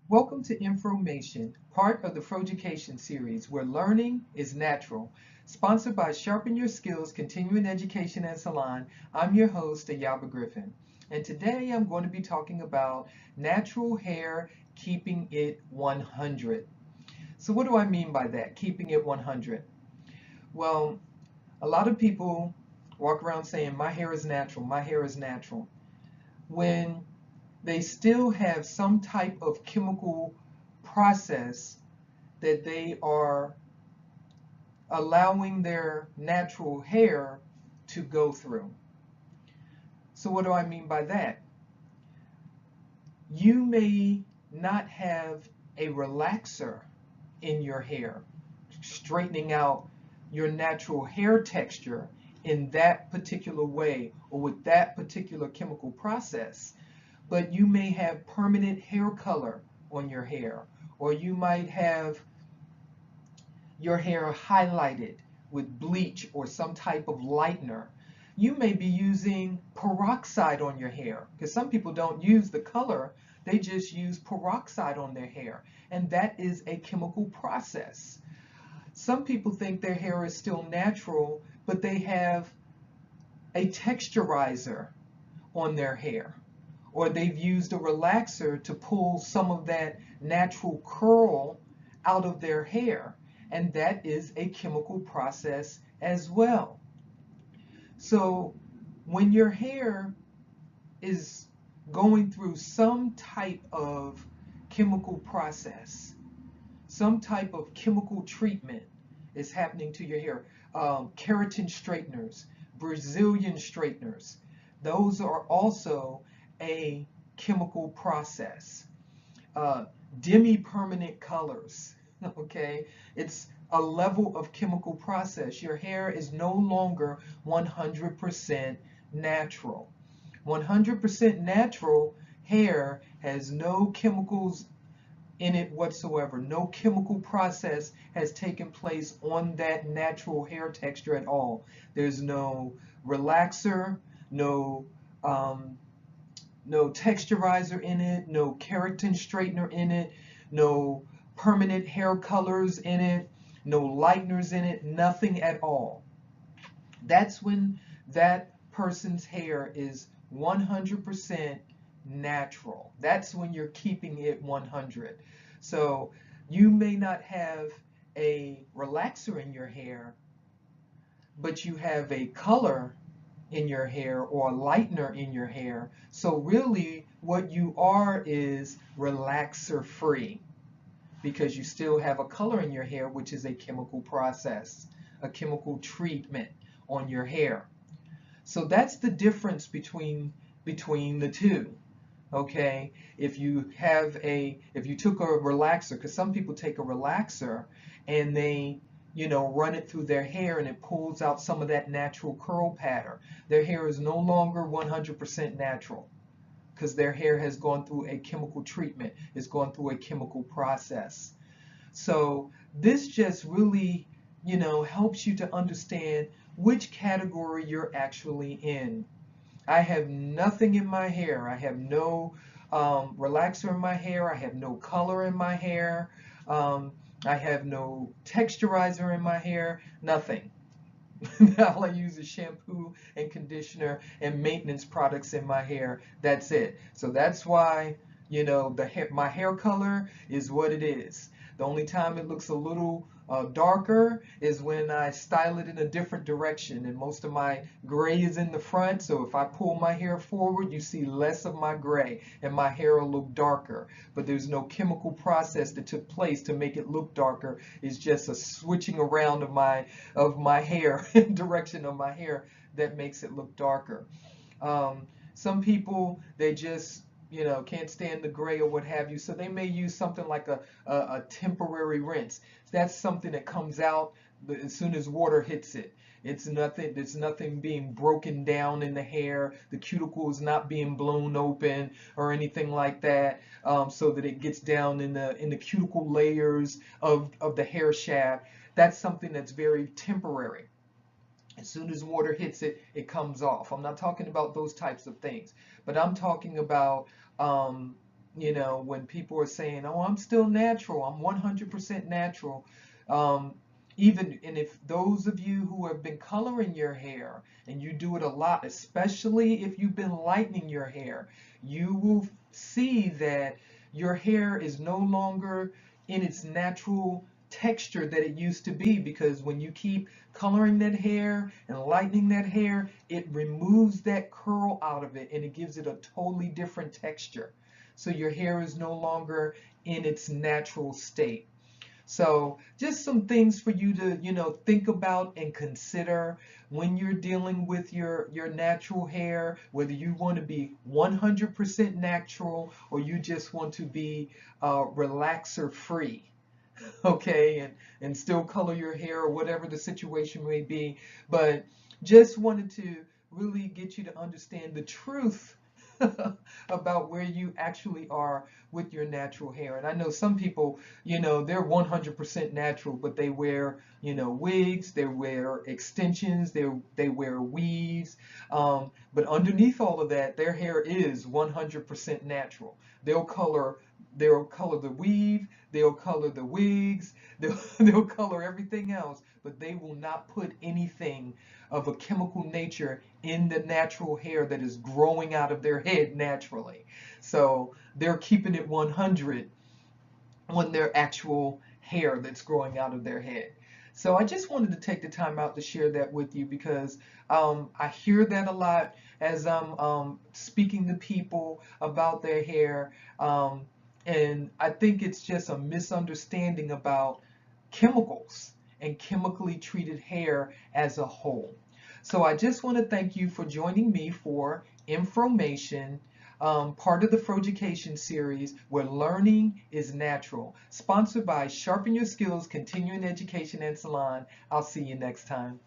Welcome to InFROmation, part of the Froeducation series where learning is natural. Sponsored by Sharpen Your Skills Continuing Education at Salon, I'm your host, Ayaba Griffin. And today I'm going to be talking about natural hair, keeping it 100. So what do I mean by that, keeping it 100? Well, a lot of people walk around saying, my hair is natural, my hair is natural, when they still have some type of chemical process that they are allowing their natural hair to go through. So what do I mean by that? You may not have a relaxer in your hair, straightening out your natural hair texture in that particular way or with that particular chemical process, but you may have permanent hair color on your hair, or you might have your hair highlighted with bleach or some type of lightener. You may be using peroxide on your hair, because some people don't use the color, they just use peroxide on their hair, and that is a chemical process. Some people think their hair is still natural, but they have a texturizer on their hair, or they've used a relaxer to pull some of that natural curl out of their hair, and that is a chemical process as well. So when your hair is going through some type of chemical process, some type of chemical treatment is happening to your hair, keratin straighteners, Brazilian straighteners, those are also a chemical process. Demi-permanent colors, okay? It's a level of chemical process. Your hair is no longer 100% natural. 100% natural hair has no chemicals in it whatsoever. No chemical process has taken place on that natural hair texture at all. There's no relaxer, no no texturizer in it, no keratin straightener in it, no permanent hair colors in it, no lighteners in it, nothing at all. That's when that person's hair is 100% natural. That's when you're keeping it 100. So you may not have a relaxer in your hair, but you have a color in your hair or a lightener in your hair. So really what you are is relaxer free, because you still have a color in your hair, which is a chemical process, a chemical treatment on your hair. So that's the difference between the two. Okay, if you took a relaxer, because some people take a relaxer and they run it through their hair and it pulls out some of that natural curl pattern. Their hair is no longer 100% natural, because their hair has gone through a chemical treatment, it's gone through a chemical process. So this just really, helps you to understand which category you're actually in. I have nothing in my hair. I have no relaxer in my hair. I have no color in my hair. I have no texturizer in my hair. Nothing. All I use is shampoo and conditioner and maintenance products in my hair. That's it. So that's why, my hair color is what it is. The only time it looks a little darker is when I style it in a different direction, and most of my gray is in the front, so if I pull my hair forward you see less of my gray and my hair will look darker, but there's no chemical process that took place to make it look darker. It's just a switching around of my hair direction of my hair that makes it look darker. Some people, they just can't stand the gray or what have you, so they may use something like a temporary rinse. That's something that comes out as soon as water hits it. There's nothing being broken down in the hair. The cuticle is not being blown open or anything like that, so that it gets down in the cuticle layers of the hair shaft. That's something that's very temporary. As soon as water hits it, it comes off. I'm not talking about those types of things, but I'm talking about you know, when people are saying, oh, I'm still natural, I'm 100% natural. Um, Even, and if those of you who have been coloring your hair and you do it a lot, especially if you've been lightening your hair, you will see that your hair is no longer in its natural texture that it used to be, because when you keep coloring that hair and lightening that hair, it removes that curl out of it and it gives it a totally different texture. So your hair is no longer in its natural state. So just some things for you to, you know, think about and consider when you're dealing with your natural hair, whether you want to be 100% natural or you just want to be relaxer free. Okay, and still color your hair or whatever the situation may be. But just wanted to really get you to understand the truth about where you actually are with your natural hair. And I know some people, you know, they're 100% natural, but they wear, you know, wigs, they wear extensions, they wear weaves. But underneath all of that, their hair is 100% natural. They'll color They'll color the weave, they'll color the wigs, they'll color everything else, but they will not put anything of a chemical nature in the natural hair that is growing out of their head naturally. So they're keeping it 100 on their actual hair that's growing out of their head. So I just wanted to take the time out to share that with you, because I hear that a lot as I'm speaking to people about their hair. And I think it's just a misunderstanding about chemicals and chemically treated hair as a whole. So I just want to thank you for joining me for InFROmation, part of the Froeducation series, where learning is natural. Sponsored by Sharpen Your Skills Continuing Education and Salon. I'll see you next time.